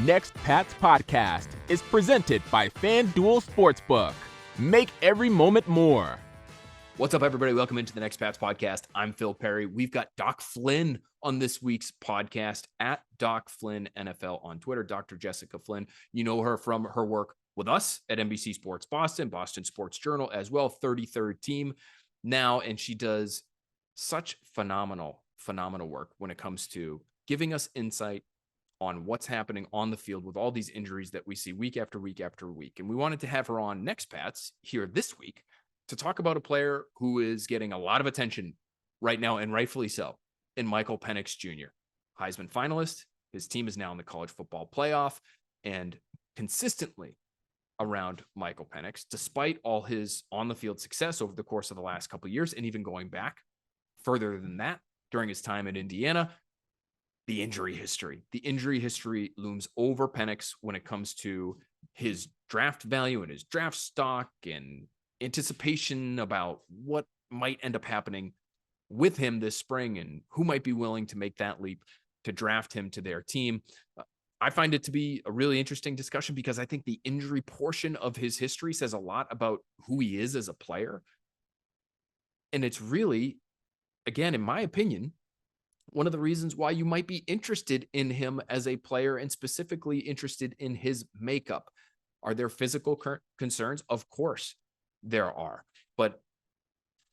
Next Pats podcast is presented by FanDuel Sportsbook. Make every moment more. What's up, everybody? Welcome into the Next Pats podcast. I'm Phil Perry. We've got Doc Flynn on this week's podcast at Doc Flynn NFL on Twitter, Dr. Jessica Flynn. You know her from her work with us at NBC Sports Boston, Boston Sports Journal as well, 33rd team now, and she does such phenomenal work when it comes to giving us insight on what's happening on the field with all these injuries that we see week after week after week. And we wanted to have her on Next Pats here this week to talk about a player who is getting a lot of attention right now, and rightfully so, in Michael Penix Jr. Heisman finalist. His team is now in the college football playoff, and consistently around Michael Penix, despite all his on-the-field success over the course of the last couple of years, and even going back further than that during his time in Indiana, the injury history looms over Penix when it comes to his draft value and his draft stock and anticipation about what might end up happening with him this spring and who might be willing to make that leap to draft him to their team. I find it to be a really interesting discussion because I think the injury portion of his history says a lot about who he is as a player. And it's really, again, in my opinion, one of the reasons why you might be interested in him as a player and specifically interested in his makeup. Are there physical concerns? Of course there are, but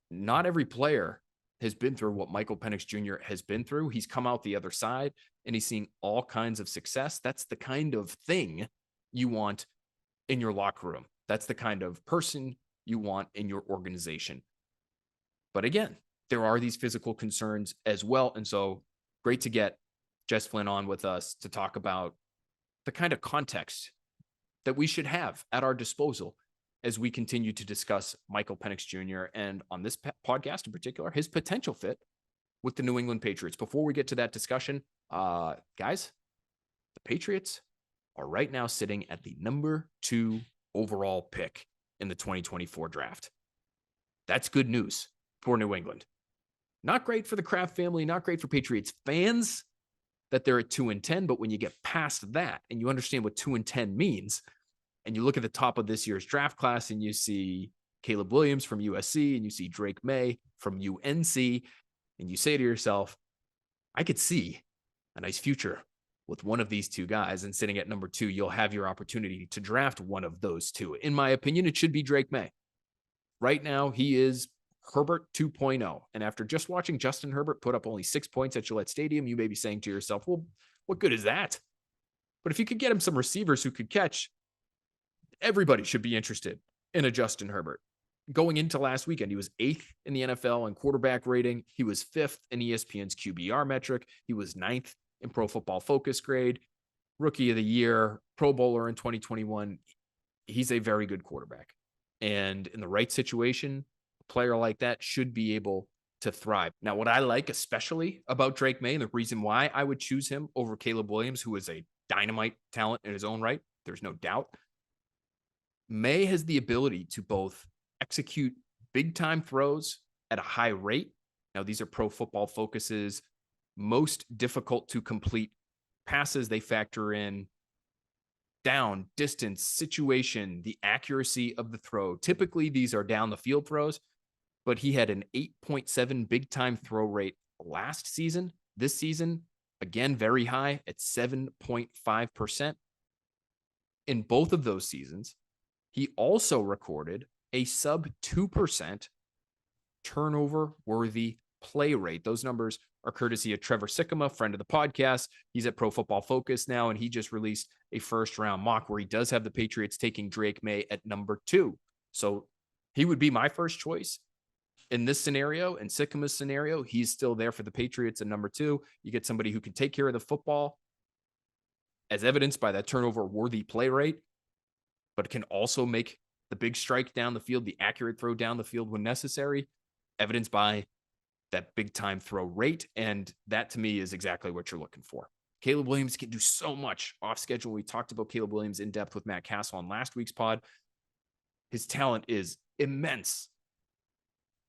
not every player has been through what Michael Penix Jr. has been through. He's come out the other side and he's seen all kinds of success. That's the kind of thing you want in your locker room. That's the kind of person you want in your organization. But again, there are these physical concerns as well. And so great to get Jess Flynn on with us to talk about the kind of context that we should have at our disposal as we continue to discuss Michael Penix Jr. and on this podcast in particular, his potential fit with the New England Patriots. Before we get to that discussion, guys, the Patriots are right now sitting at the number 2 overall pick in the 2024 draft. That's good news for New England. Not great for the Kraft family, not great for Patriots fans that they're at 2-10, but when you get past that and you understand what 2-10 means, and you look at the top of this year's draft class and you see Caleb Williams from USC and you see Drake May from UNC, and you say to yourself, I could see a nice future with one of these two guys, and sitting at number 2, you'll have your opportunity to draft one of those two. In my opinion, it should be Drake May. Right now, he is Herbert 2.0. And after just watching Justin Herbert put up only 6 points at Gillette Stadium, you may be saying to yourself, well, what good is that? But if you could get him some receivers who could catch, everybody should be interested in a Justin Herbert. Going into last weekend, he was 8th in the NFL in quarterback rating. He was 5th in ESPN's QBR metric. He was 9th in Pro Football Focus grade. Rookie of the Year, Pro Bowler in 2021. He's a very good quarterback. And in the right situation, a player like that should be able to thrive. Now, what I like especially about Drake May, and the reason why I would choose him over Caleb Williams, who is a dynamite talent in his own right, there's no doubt. May has the ability to both execute big-time throws at a high rate. Now, these are Pro Football Focus's most difficult to complete passes. They factor in down, distance, situation, the accuracy of the throw. Typically, these are down the field throws, but he had an 8.7 big-time throw rate last season. This season, again, very high at 7.5%. In both of those seasons, he also recorded a sub 2% turnover-worthy play rate. Those numbers are courtesy of Trevor Sikkema, friend of the podcast. He's at Pro Football Focus now, and he just released a first-round mock where he does have the Patriots taking Drake May at number 2. So he would be my first choice in this scenario. In Sikkema's scenario, he's still there for the Patriots at number 2. You get somebody who can take care of the football, as evidenced by that turnover-worthy play rate, but can also make the big strike down the field, the accurate throw down the field when necessary, evidenced by that big time throw rate. And that to me is exactly what you're looking for. Caleb Williams can do so much off schedule. We talked about Caleb Williams in depth with Matt Castle on last week's pod. His talent is immense,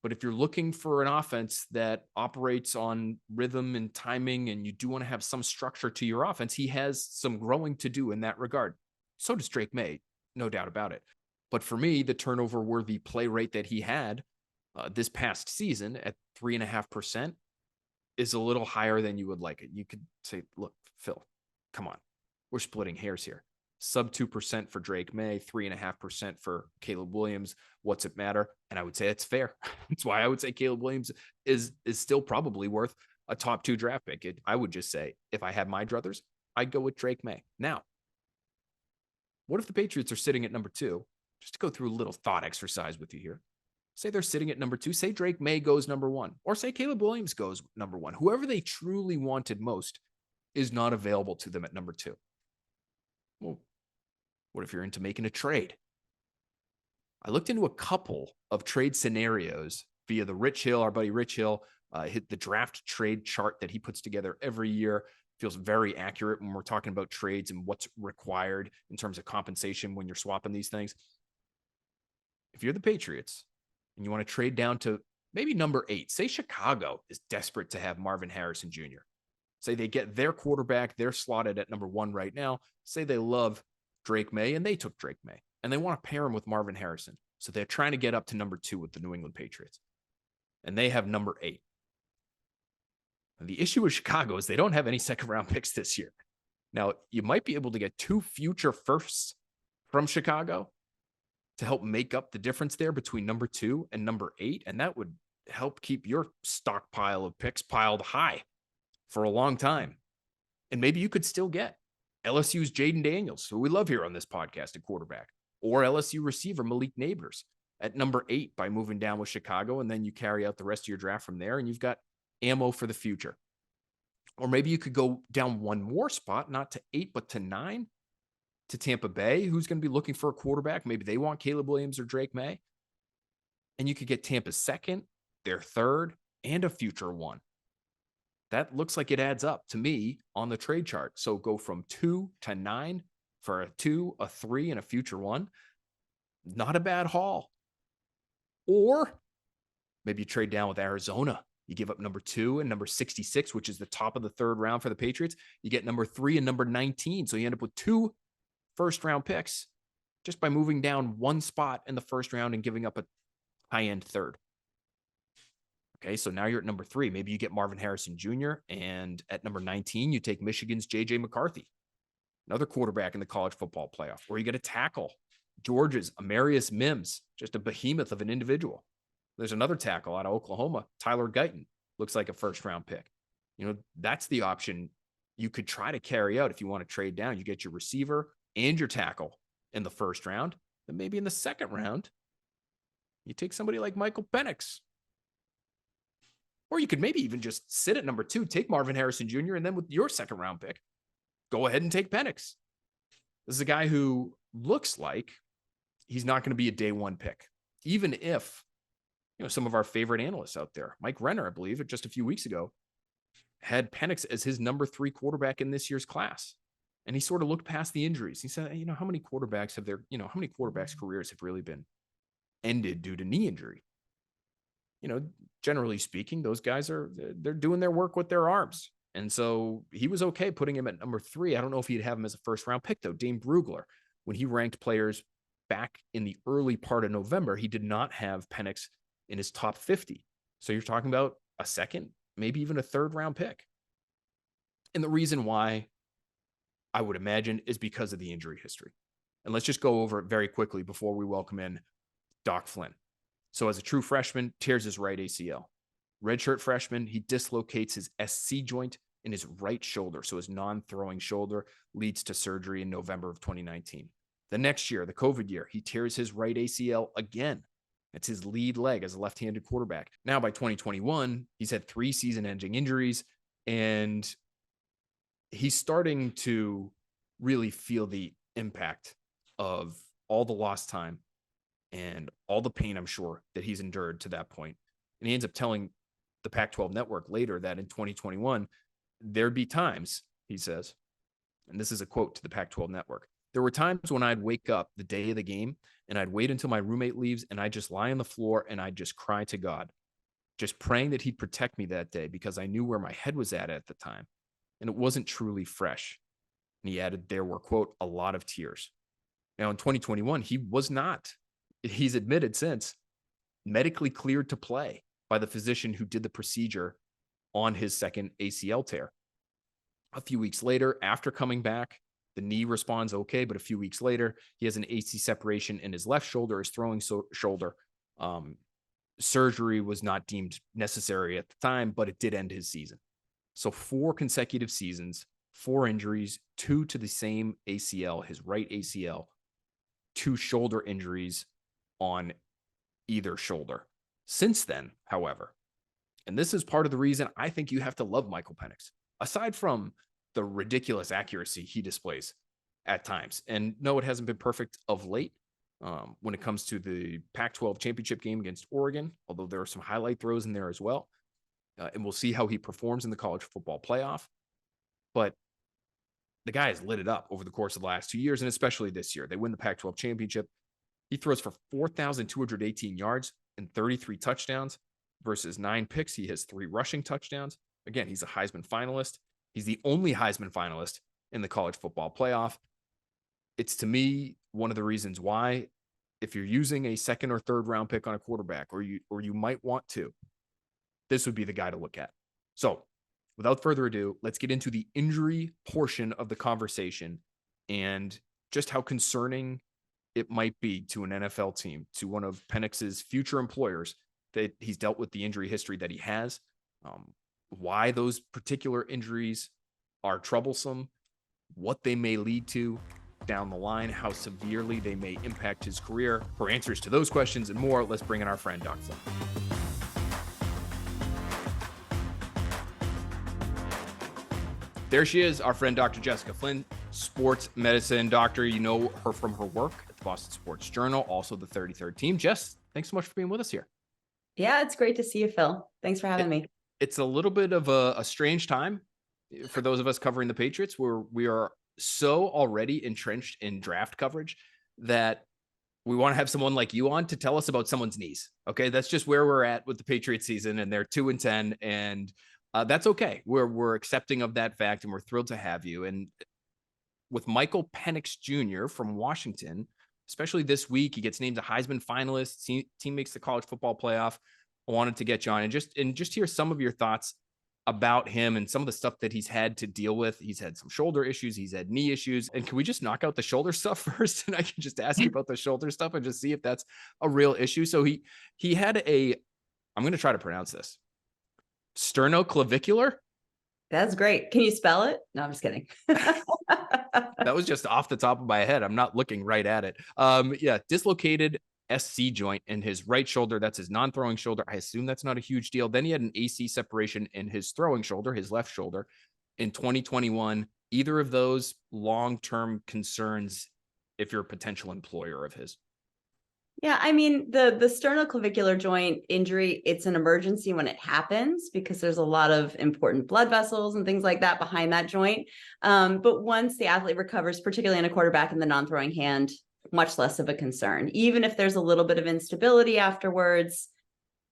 But if you're looking for an offense that operates on rhythm and timing, and you do want to have some structure to your offense, he has some growing to do in that regard. So does Drake May, no doubt about it. But for me, the turnover-worthy play rate that he had this past season at 3.5% is a little higher than you would like it. You could say, look, Phil, come on. We're splitting hairs here. Sub 2% for Drake May, 3.5% for Caleb Williams. What's it matter? And I would say it's fair. That's why I would say Caleb Williams is still probably worth a top 2 draft pick. I would just say, if I had my druthers, I'd go with Drake May. Now, what if the Patriots are sitting at number 2? Just to go through a little thought exercise with you here. Say they're sitting at number 2. Say Drake May goes number 1. Or say Caleb Williams goes number 1. Whoever they truly wanted most is not available to them at number 2. Well, what if you're into making a trade? I looked into a couple of trade scenarios via the Rich Hill, our buddy Rich Hill, hit the draft trade chart that he puts together every year. Feels very accurate when we're talking about trades and what's required in terms of compensation when you're swapping these things. If you're the Patriots and you want to trade down to maybe number 8, say Chicago is desperate to have Marvin Harrison Jr. Say they get their quarterback, they're slotted at number 1 right now. Say they love Drake May, and they took Drake May, and they want to pair him with Marvin Harrison. So they're trying to get up to number 2 with the New England Patriots, and they have number 8. And the issue with Chicago is they don't have any second-round picks this year. Now, you might be able to get 2 future firsts from Chicago to help make up the difference there between number 2 and number 8, and that would help keep your stockpile of picks piled high for a long time. And maybe you could still get LSU's Jaden Daniels, who we love here on this podcast at quarterback, or LSU receiver Malik Neighbors at number 8 by moving down with Chicago, and then you carry out the rest of your draft from there, and you've got ammo for the future. Or maybe you could go down one more spot, not to 8, but to 9, to Tampa Bay, who's going to be looking for a quarterback. Maybe they want Caleb Williams or Drake May. And you could get Tampa's 2nd, their 3rd, and a future 1. That looks like it adds up to me on the trade chart. So go from 2 to 9 for a 2, a 3, and a future 1. Not a bad haul. Or maybe you trade down with Arizona. You give up number 2 and number 66, which is the top of the 3rd round for the Patriots. You get number 3 and number 19. So you end up with 2 first-round picks just by moving down 1 spot in the 1st round and giving up a high-end 3rd. Okay, so now you're at number 3. Maybe you get Marvin Harrison Jr. And at number 19, you take Michigan's J.J. McCarthy, another quarterback in the college football playoff. Or you get a tackle, Georgia's Amarius Mims, just a behemoth of an individual. There's another tackle out of Oklahoma, Tyler Guyton, looks like a 1st-round pick. You know, that's the option you could try to carry out if you want to trade down. You get your receiver and your tackle in the 1st round. Then maybe in the 2nd round, you take somebody like Michael Penix. Or you could maybe even just sit at number 2, take Marvin Harrison Jr., and then with your 2nd-round pick, go ahead and take Pennix. This is a guy who looks like he's not going to be a day 1 pick, even if, you know, some of our favorite analysts out there, Mike Renner, I believe, just a few weeks ago, had Pennix as his number 3 quarterback in this year's class. And he sort of looked past the injuries. He said, you know, how many quarterbacks careers have really been ended due to knee injury? You know, generally speaking, those guys they're doing their work with their arms. And so he was okay putting him at number 3. I don't know if he'd have him as a 1st-round pick, though. Dane Brugler, when he ranked players back in the early part of November, he did not have Pennix in his top 50. So you're talking about a 2nd, maybe even a 3rd-round pick. And the reason why, I would imagine, is because of the injury history. And let's just go over it very quickly before we welcome in Doc Flynn. So as a true freshman, tears his right ACL. Redshirt freshman, he dislocates his SC joint in his right shoulder. So his non-throwing shoulder leads to surgery in November of 2019. The next year, the COVID year, he tears his right ACL again. It's his lead leg as a left-handed quarterback. Now by 2021, he's had 3 season-ending injuries, and he's starting to really feel the impact of all the lost time and all the pain, I'm sure, that he's endured to that point. And he ends up telling the Pac-12 network later that in 2021, there'd be times, he says, and this is a quote to the Pac-12 network, There were times when I'd wake up the day of the game and I'd wait until my roommate leaves and I'd just lie on the floor and I'd just cry to God, just praying that he'd protect me that day because I knew where my head was at the time. And it wasn't truly fresh. And he added, there were, quote, a lot of tears. Now in 2021, he was not, he's admitted since, medically cleared to play by the physician who did the procedure on his second ACL tear. A few weeks later, after coming back, the knee responds okay, but a few weeks later, he has an AC separation in his left shoulder, his throwing shoulder. Surgery was not deemed necessary at the time, but it did end his season. So 4 consecutive seasons, 4 injuries, 2 to the same ACL, his right ACL, 2 shoulder injuries on either shoulder. Since then, however, and this is part of the reason I think you have to love Michael Penix, aside from the ridiculous accuracy he displays at times. And no, it hasn't been perfect of late when it comes to the Pac-12 championship game against Oregon, although there are some highlight throws in there as well. And we'll see how he performs in the college football playoff. But the guy has lit it up over the course of the last 2 years, and especially this year. They win the Pac-12 championship. He throws for 4,218 yards and 33 touchdowns versus 9 picks. He has 3 rushing touchdowns. Again, he's a Heisman finalist. He's the only Heisman finalist in the college football playoff. It's, to me, one of the reasons why, if you're using a second or third round pick on a quarterback, or you might want to, this would be the guy to look at. So without further ado, let's get into the injury portion of the conversation and just how concerning it might be to an NFL team, to one of Pennix's future employers, that he's dealt with the injury history that he has, why those particular injuries are troublesome, what they may lead to down the line, how severely they may impact his career. For answers to those questions and more, let's bring in our friend, Doc Flynn. There she is, our friend, Dr. Jessica Flynn, sports medicine doctor. You know her from her work at the Boston Sports Journal, also the 33rd team. Jess, thanks so much for being with us here. Yeah, it's great to see you, Phil. Thanks for having me. It's a little bit of a strange time for those of us covering the Patriots, where we are so already entrenched in draft coverage that we want to have someone like you on to tell us about someone's knees. Okay, that's just where we're at with the Patriots season, and they're 2-10, and that's okay. We're accepting of that fact, and we're thrilled to have you. And with Michael Penix Jr. from Washington, especially this week, he gets named a Heisman finalist. Team makes the college football playoff. I wanted to get you on and just hear some of your thoughts about him and some of the stuff that he's had to deal with. He's had some shoulder issues. He's had knee issues. And can we just knock out the shoulder stuff first? And I can just ask you about the shoulder stuff and just see if that's a real issue. So he had I'm going to try to pronounce this, sternoclavicular. That's great. Can you spell it? No, I'm just kidding. That was just off the top of my head. I'm not looking right at it. Dislocated SC joint in his right shoulder. That's his non-throwing shoulder. I assume that's not a huge deal. Then he had an AC separation in his throwing shoulder, his left shoulder, in 2021. Either of those long-term concerns if you're a potential employer of his? Yeah, I mean, the sternoclavicular joint injury, it's an emergency when it happens because there's a lot of important blood vessels and things like that behind that joint. But once the athlete recovers, particularly in a quarterback in the non-throwing hand, much less of a concern. Even if there's a little bit of instability afterwards,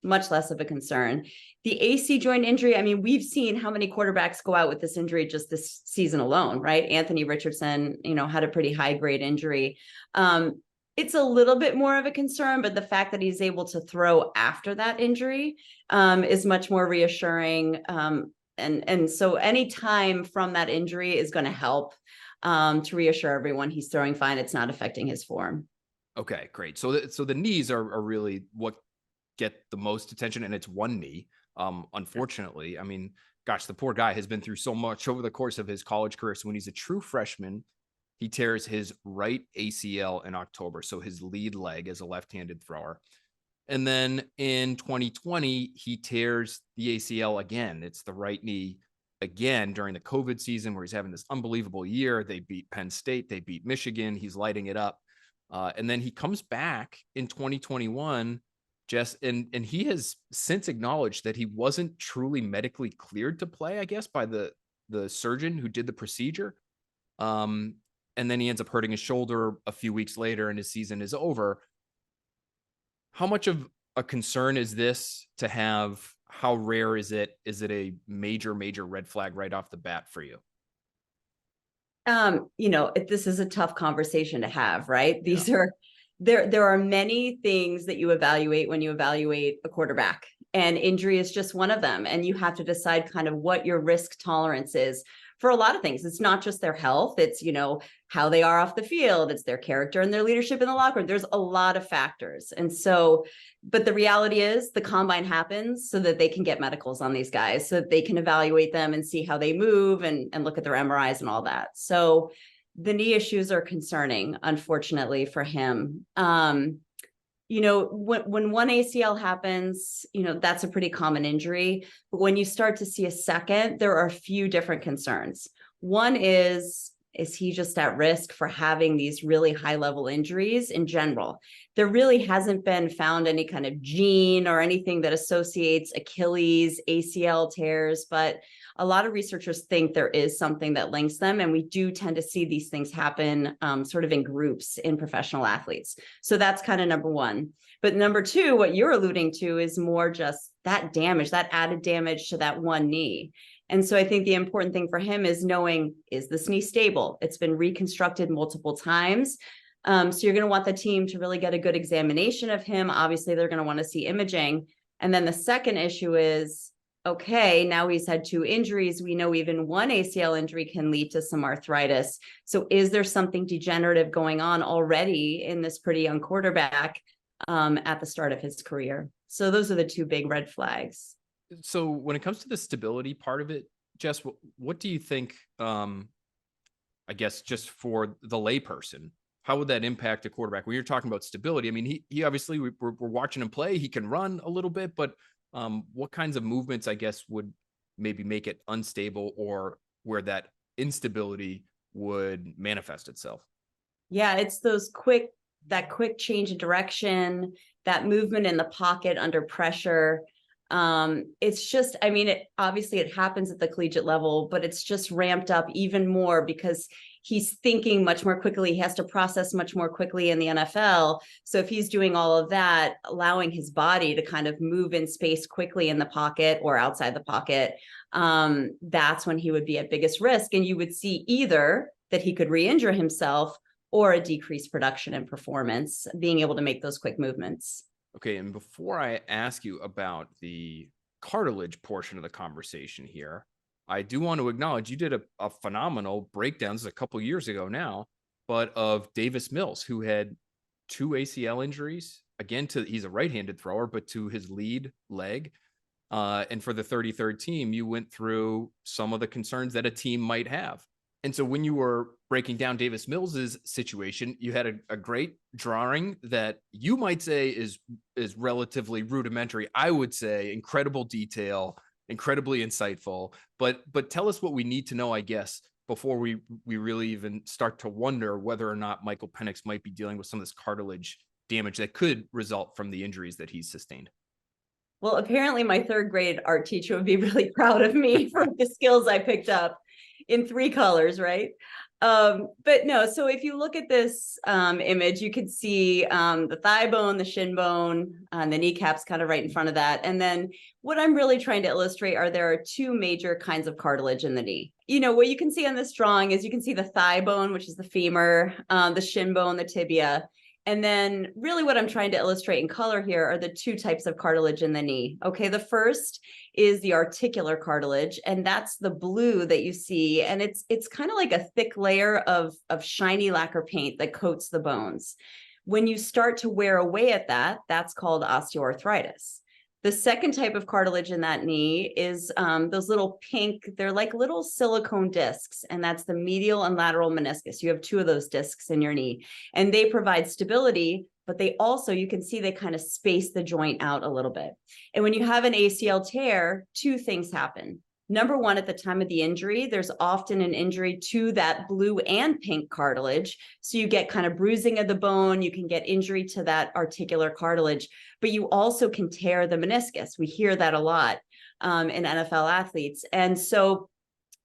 much less of a concern. The AC joint injury, I mean, we've seen how many quarterbacks go out with this injury just this season alone, right? Anthony Richardson, had a pretty high grade injury. It's a little bit more of a concern, but the fact that he's able to throw after that injury is much more reassuring. And so any time from that injury is going to help to reassure everyone he's throwing fine. It's not affecting his form. Okay, great. So the knees are really what get the most attention, and it's one knee. Unfortunately, I mean, gosh, the poor guy has been through so much over the course of his college career. So when he's a true freshman, he tears his right ACL in October, so his lead leg as a left-handed thrower. And then in 2020, he tears the ACL again. It's the right knee again during the COVID season where he's having this unbelievable year. They beat Penn State. They beat Michigan. He's lighting it up. And then he comes back in 2021, and he has since acknowledged that he wasn't truly medically cleared to play, I guess, by the surgeon who did the procedure. and then he ends up hurting his shoulder a few weeks later and his season is over. How much of a concern is this to have? How rare is it? Is it a major red flag right off the bat for you? This is a tough conversation to have, right? These are there are many things that you evaluate when you evaluate a quarterback, and injury is just one of them. And you have to decide kind of what your risk tolerance is for a lot of things. It's not just their health, it's, how they are off the field, it's their character and their leadership in the locker room. There's a lot of factors. And so, but the reality is the combine happens so that they can get medicals on these guys, so that they can evaluate them and see how they move and look at their MRIs and all that. So the knee issues are concerning, unfortunately, for him. When one ACL happens, that's a pretty common injury. But when you start to see a second, there are a few different concerns. One is he just at risk for having these really high level injuries in general? There really hasn't been found any kind of gene or anything that associates Achilles, ACL tears, but a lot of researchers think there is something that links them. And we do tend to see these things happen sort of in groups in professional athletes. So that's kind of number one. But number two, what you're alluding to is more just that damage, that added damage to that one knee. And so I think the important thing for him is knowing, is this knee stable? It's been reconstructed multiple times. So you're going to want the team to really get a good examination of him. Obviously, they're going to want to see imaging. And then the second issue is, okay, now he's had 2 injuries. We know even one ACL injury can lead to some arthritis. So is there something degenerative going on already in this pretty young quarterback at the start of his career? So those are the 2 big red flags. So when it comes to the stability part of it, Jess, what do you think, I guess, just for the layperson, how would that impact a quarterback? When you're talking about stability, I mean, he obviously, we're watching him play. He can run a little bit, but what kinds of movements, I guess, would maybe make it unstable, or where that instability would manifest itself? Yeah, it's that quick change of direction, that movement in the pocket under pressure. It's just, obviously it happens at the collegiate level, but it's just ramped up even more because he's thinking much more quickly. He has to process much more quickly in the NFL. So if he's doing all of that, allowing his body to kind of move in space quickly in the pocket or outside the pocket, that's when he would be at biggest risk. And you would see either that he could re-injure himself or a decreased production and performance, being able to make those quick movements. Okay, and before I ask you about the cartilage portion of the conversation here, I do want to acknowledge you did a phenomenal breakdown. This is a couple years ago now, but of Davis Mills, who had 2 ACL injuries. Again, he's a right-handed thrower, but to his lead leg. And for the 33rd team, you went through some of the concerns that a team might have. And so when you were breaking down Davis Mills's situation, you had a great drawing that you might say is relatively rudimentary. I would say incredible detail, incredibly insightful. But tell us what we need to know, I guess, before we really even start to wonder whether or not Michael Penix might be dealing with some of this cartilage damage that could result from the injuries that he's sustained. Well, apparently my 3rd grade art teacher would be really proud of me for the skills I picked up in 3 colors, right? But no, so if you look at this image, you could see the thigh bone, the shin bone, and the kneecaps kind of right in front of that. And then what I'm really trying to illustrate there are 2 major kinds of cartilage in the knee. What you can see on this drawing is you can see the thigh bone, which is the femur, the shin bone, the tibia. And then really what I'm trying to illustrate in color here are the 2 types of cartilage in the knee. Okay, the first is the articular cartilage, and that's the blue that you see. And it's kind of like a thick layer of shiny lacquer paint that coats the bones. When you start to wear away at that, that's called osteoarthritis. The second type of cartilage in that knee is those little pink, they're like little silicone discs, and that's the medial and lateral meniscus. You have 2 of those discs in your knee, and they provide stability, but they also, you can see they kind of space the joint out a little bit. And when you have an ACL tear, 2 things happen. Number one, at the time of the injury, there's often an injury to that blue and pink cartilage. So you get kind of bruising of the bone, you can get injury to that articular cartilage, but you also can tear the meniscus. We hear that a lot in NFL athletes. And so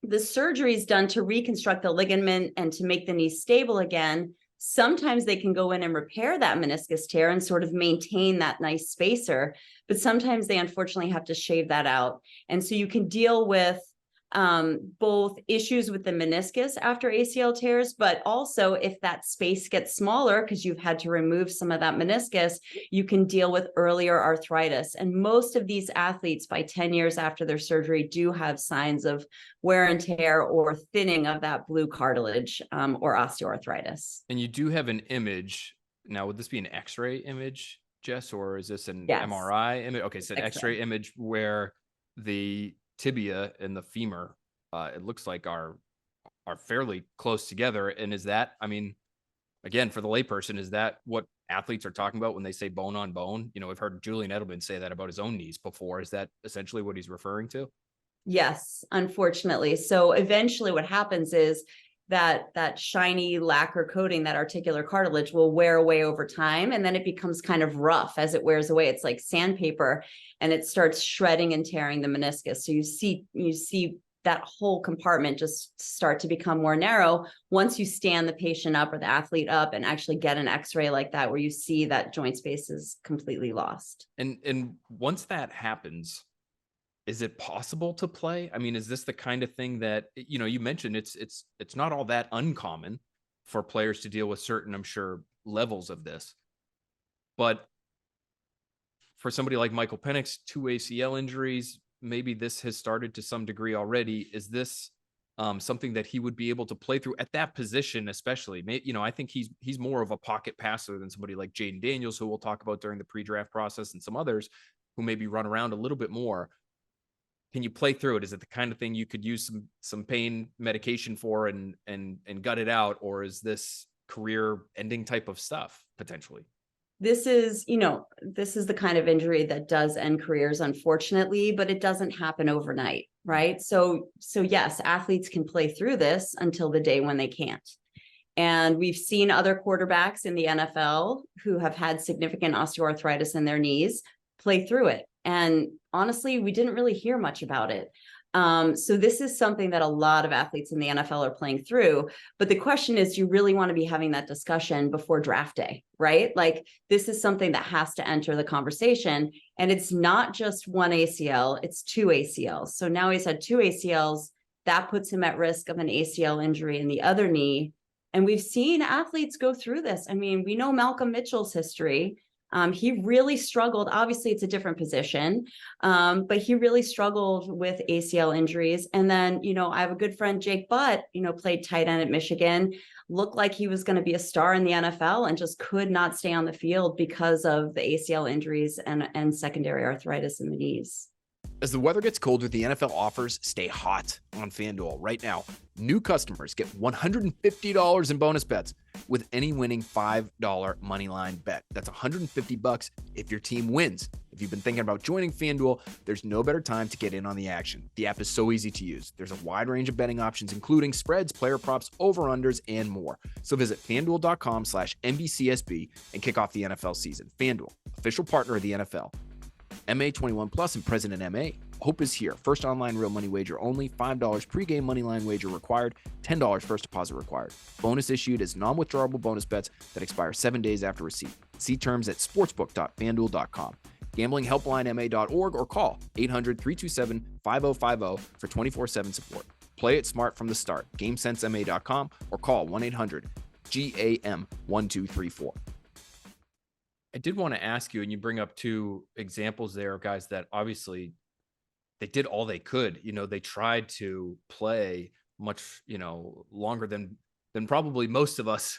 the surgery is done to reconstruct the ligament and to make the knee stable again. Sometimes they can go in and repair that meniscus tear and sort of maintain that nice spacer, but sometimes they unfortunately have to shave that out. And so you can deal with both issues with the meniscus after ACL tears, but also if that space gets smaller because you've had to remove some of that meniscus, you can deal with earlier arthritis. And most of these athletes by 10 years after their surgery do have signs of wear and tear or thinning of that blue cartilage or osteoarthritis. And you do have an image. Now, would this be an X-ray image, Jess, or is this an Yes. MRI image? Okay, so an X-ray image where the tibia and the femur, it looks like are fairly close together. And is that, I mean, again, for the layperson, is that what athletes are talking about when they say bone on bone? You know, we've heard Julian Edelman say that about his own knees before. Is that essentially what he's referring to? Yes, unfortunately. So eventually what happens is that shiny lacquer coating, that articular cartilage will wear away over time. And then it becomes kind of rough as it wears away. It's like sandpaper and it starts shredding and tearing the meniscus. So you see that whole compartment just start to become more narrow once you stand the patient up or the athlete up and actually get an X-ray like that, where you see that joint space is completely lost. And once that happens, is it possible to play? I mean, is this the kind of thing that, you know, you mentioned it's not all that uncommon for players to deal with certain, I'm sure, levels of this. But for somebody like Michael Penix, 2 ACL injuries, maybe this has started to some degree already. Is this something that he would be able to play through at that position, especially? You know, I think he's more of a pocket passer than somebody like Jaden Daniels, who we'll talk about during the pre-draft process, and some others who maybe run around a little bit more. Can you play through it? Is it the kind of thing you could use some pain medication for and gut it out? Or is this career ending type of stuff potentially? This is the kind of injury that does end careers, unfortunately, but it doesn't happen overnight, right? So yes, athletes can play through this until the day when they can't. And we've seen other quarterbacks in the NFL who have had significant osteoarthritis in their knees play through it. And honestly, we didn't really hear much about it. So this is something that a lot of athletes in the NFL are playing through. But the question is, do you really want to be having that discussion before draft day, right? Like, this is something that has to enter the conversation. And it's not just one ACL, it's 2 ACLs. So now he's had 2 ACLs. That puts him at risk of an ACL injury in the other knee. And we've seen athletes go through this. I mean, we know Malcolm Mitchell's history. He really struggled. Obviously, it's a different position, but he really struggled with ACL injuries. And then, I have a good friend, Jake Butt, played tight end at Michigan, looked like he was going to be a star in the NFL and just could not stay on the field because of the ACL injuries and secondary arthritis in the knees. As the weather gets colder, the NFL offers stay hot on FanDuel. Right now, new customers get $150 in bonus bets with any winning $5 moneyline bet. That's $150 if your team wins. If you've been thinking about joining FanDuel, there's no better time to get in on the action. The app is so easy to use. There's a wide range of betting options, including spreads, player props, over-unders, and more. So visit FanDuel.com/NBCSB and kick off the NFL season. FanDuel, official partner of the NFL. MA 21 plus and present in MA. Hope is here. First online real money wager only. $5 pregame moneyline wager required. $10 first deposit required. Bonus issued as non-withdrawable bonus bets that expire 7 days after receipt. See terms at sportsbook.fanduel.com. Gamblinghelplinema.org or call 800-327-5050 for 24/7 support. Play it smart from the start. GameSenseMA.com or call 1-800-GAM-1234. I did want to ask you, and you bring up 2 examples there of guys that obviously they did all they could. They tried to play much, longer than probably most of us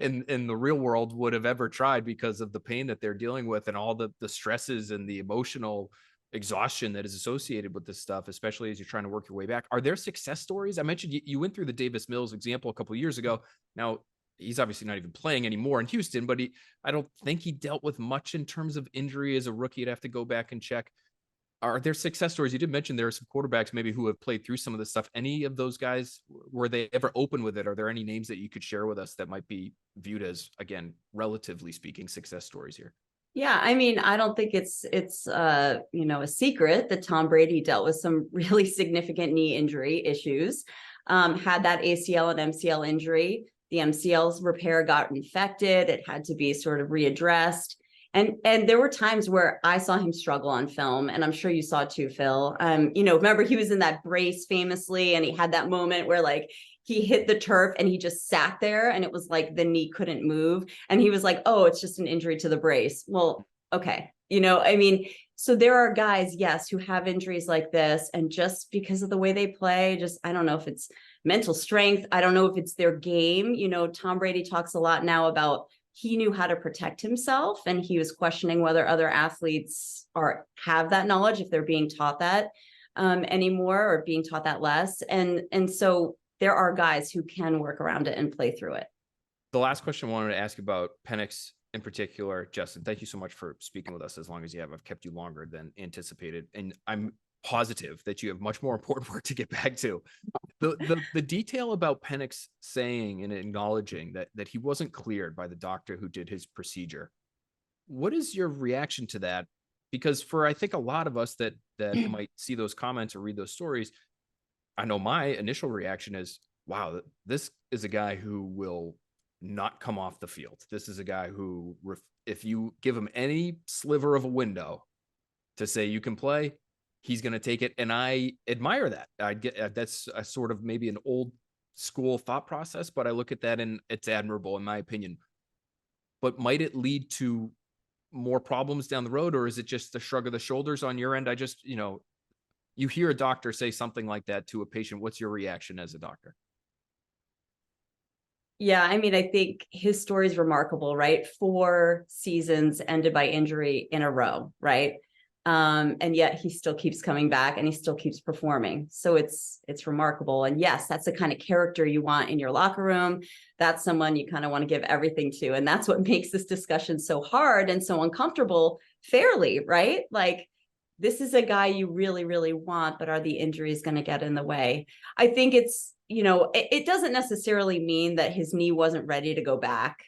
in the real world would have ever tried, because of the pain that they're dealing with and all the stresses and the emotional exhaustion that is associated with this stuff, especially as you're trying to work your way back. Are there success stories? I mentioned you went through the Davis Mills example a couple of years ago. Now, he's obviously not even playing anymore in Houston, but I don't think he dealt with much in terms of injury as a rookie. You'd have to go back and check. Are there success stories? You did mention there are some quarterbacks maybe who have played through some of this stuff. Any of those guys, were they ever open with it? Are there any names that you could share with us that might be viewed as, again, relatively speaking, success stories here? Yeah, I mean, I don't think it's a secret that Tom Brady dealt with some really significant knee injury issues. Had that ACL and MCL injury. The MCL's repair got infected. It had to be sort of readdressed. And there were times where I saw him struggle on film, and I'm sure you saw too, Phil. Remember he was in that brace famously, and he had that moment where like he hit the turf and he just sat there, and it was like the knee couldn't move. And he was like, oh, it's just an injury to the brace. Well, okay. So there are guys, yes, who have injuries like this. And just because of the way they play, I don't know if it's mental strength. I don't know if it's their game. Tom Brady talks a lot now about he knew how to protect himself, and he was questioning whether other athletes have that knowledge, if they're being taught that anymore, or being taught that less. And so there are guys who can work around it and play through it. The last question I wanted to ask about Pennix in particular, Justin, thank you so much for speaking with us as long as you have. I've kept you longer than anticipated, and I'm positive that you have much more important work to get back to. The detail about Pennix saying and acknowledging that he wasn't cleared by the doctor who did his procedure. What is your reaction to that? Because for, I think, a lot of us that might see those comments or read those stories, I know my initial reaction is, wow, this is a guy who will not come off the field. This is a guy who, if you give him any sliver of a window to say you can play, he's going to take it. And I admire that. I get that's a sort of maybe an old school thought process, but I look at that and it's admirable in my opinion. But might it lead to more problems down the road, or is it just a shrug of the shoulders on your end? I just, you hear a doctor say something like that to a patient. What's your reaction as a doctor? Yeah, I mean, I think his story is remarkable, right? 4 seasons ended by injury in a row, right? And yet he still keeps coming back and he still keeps performing. So it's remarkable. And yes, that's the kind of character you want in your locker room. That's someone you kind of want to give everything to. And that's what makes this discussion so hard and so uncomfortable fairly, right? Like, this is a guy you really, really want, but are the injuries going to get in the way? I think it doesn't necessarily mean that his knee wasn't ready to go back.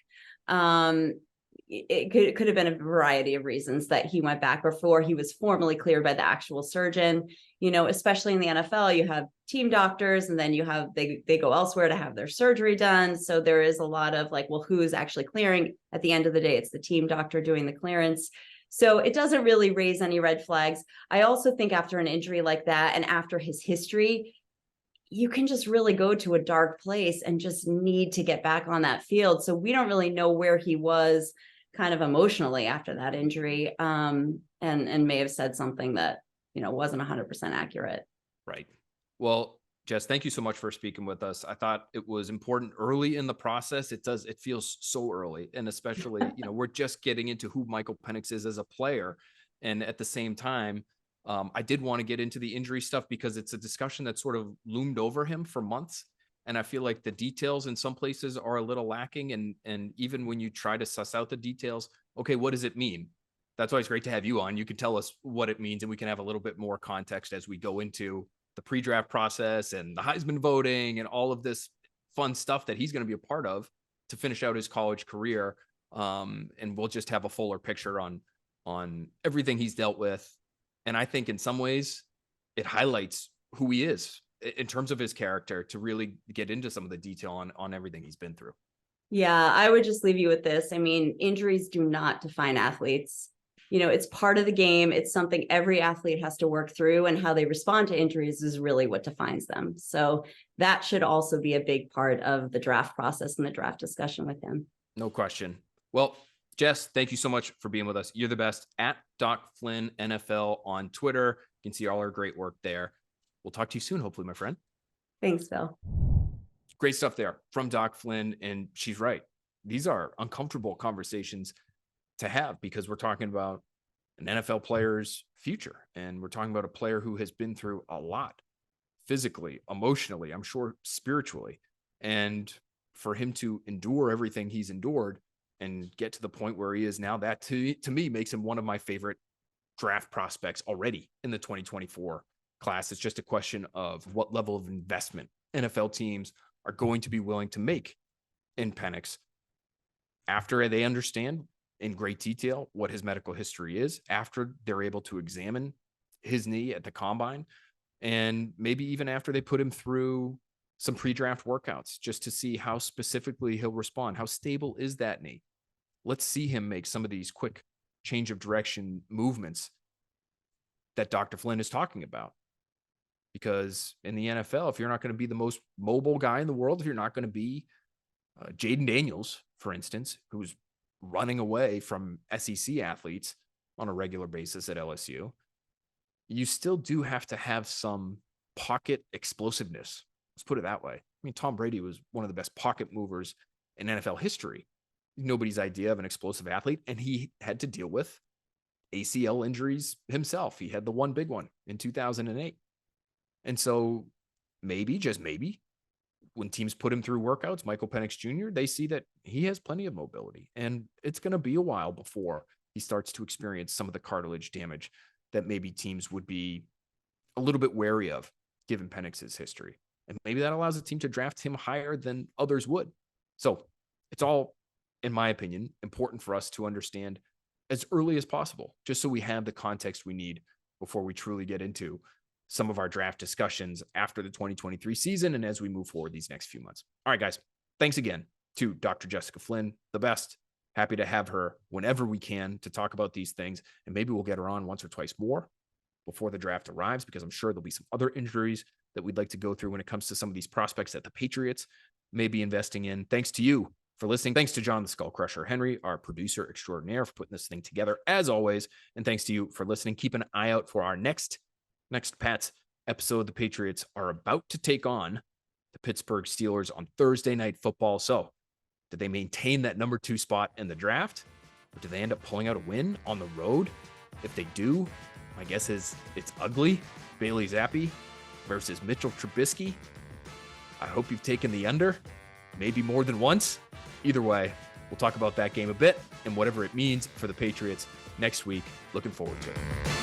It could have been a variety of reasons that he went back before he was formally cleared by the actual surgeon. Especially in the NFL, you have team doctors, and then they go elsewhere to have their surgery done. So there is a lot of like, well, who's actually clearing? At the end of the day, it's the team doctor doing the clearance. So it doesn't really raise any red flags. I also think after an injury like that, and after his history, you can just really go to a dark place and just need to get back on that field. So we don't really know where he was kind of emotionally after that injury, and may have said something that, wasn't 100% accurate. Right. Well, Jess, thank you so much for speaking with us. I thought it was important early in the process. It feels so early. And especially, we're just getting into who Michael Penix is as a player. And at the same time, I did want to get into the injury stuff because it's a discussion that sort of loomed over him for months. And I feel like the details in some places are a little lacking. And even when you try to suss out the details, okay, what does it mean? That's why it's great to have you on. You can tell us what it means, and we can have a little bit more context as we go into the pre-draft process and the Heisman voting and all of this fun stuff that he's going to be a part of to finish out his college career. And we'll just have a fuller picture on everything he's dealt with. And I think in some ways it highlights who he is in terms of his character to really get into some of the detail on everything he's been through. Yeah, I would just leave you with this. I mean, injuries do not define athletes. It's part of the game. It's something every athlete has to work through, and how they respond to injuries is really what defines them. So that should also be a big part of the draft process and the draft discussion with him. No question. Well, Jess, thank you so much for being with us. You're the best. At Doc Flynn NFL on Twitter. You can see all our great work there. We'll talk to you soon, hopefully, my friend. Thanks, Phil. Great stuff there from Doc Flynn. And she's right. These are uncomfortable conversations to have because we're talking about an NFL player's future. And we're talking about a player who has been through a lot physically, emotionally, I'm sure spiritually. And for him to endure everything he's endured and get to the point where he is now, that to me makes him one of my favorite draft prospects already in the 2024 class. It's just a question of what level of investment NFL teams are going to be willing to make in Pennix after they understand in great detail what his medical history is after they're able to examine his knee at the combine, and maybe even after they put him through some pre-draft workouts just to see how specifically he'll respond. How stable is that knee? Let's see him make some of these quick change of direction movements that Dr. Flynn is talking about. Because in the NFL, if you're not going to be the most mobile guy in the world, if you're not going to be Jaden Daniels, for instance, who's running away from SEC athletes on a regular basis at LSU, you still do have to have some pocket explosiveness. Let's put it that way. I mean, Tom Brady was one of the best pocket movers in NFL history. Nobody's idea of an explosive athlete, and he had to deal with ACL injuries himself. He had the one big one in 2008. And so maybe, just maybe, when teams put him through workouts, Michael Penix Jr., they see that he has plenty of mobility, and it's going to be a while before he starts to experience some of the cartilage damage that maybe teams would be a little bit wary of, given Penix's history. And maybe that allows a team to draft him higher than others would. So it's all, in my opinion, important for us to understand as early as possible, just so we have the context we need before we truly get into some of our draft discussions after the 2023 season and as we move forward these next few months. All right, guys, thanks again to Dr. Jessica Flynn, the best. Happy to have her whenever we can to talk about these things. And maybe we'll get her on once or twice more before the draft arrives, because I'm sure there'll be some other injuries that we'd like to go through when it comes to some of these prospects that the Patriots may be investing in. Thanks to you for listening. Thanks to John the Skull Crusher Henry, our producer extraordinaire, for putting this thing together as always. And thanks to you for listening. Keep an eye out for our next Pats episode. The Patriots are about to take on the Pittsburgh Steelers on Thursday Night Football. So did they maintain that number 2 spot in the draft? Or do they end up pulling out a win on the road? If they do, my guess is it's ugly. Bailey Zappi versus Mitchell Trubisky. I hope you've taken the under, maybe more than once. Either way, we'll talk about that game a bit and whatever it means for the Patriots next week. Looking forward to it.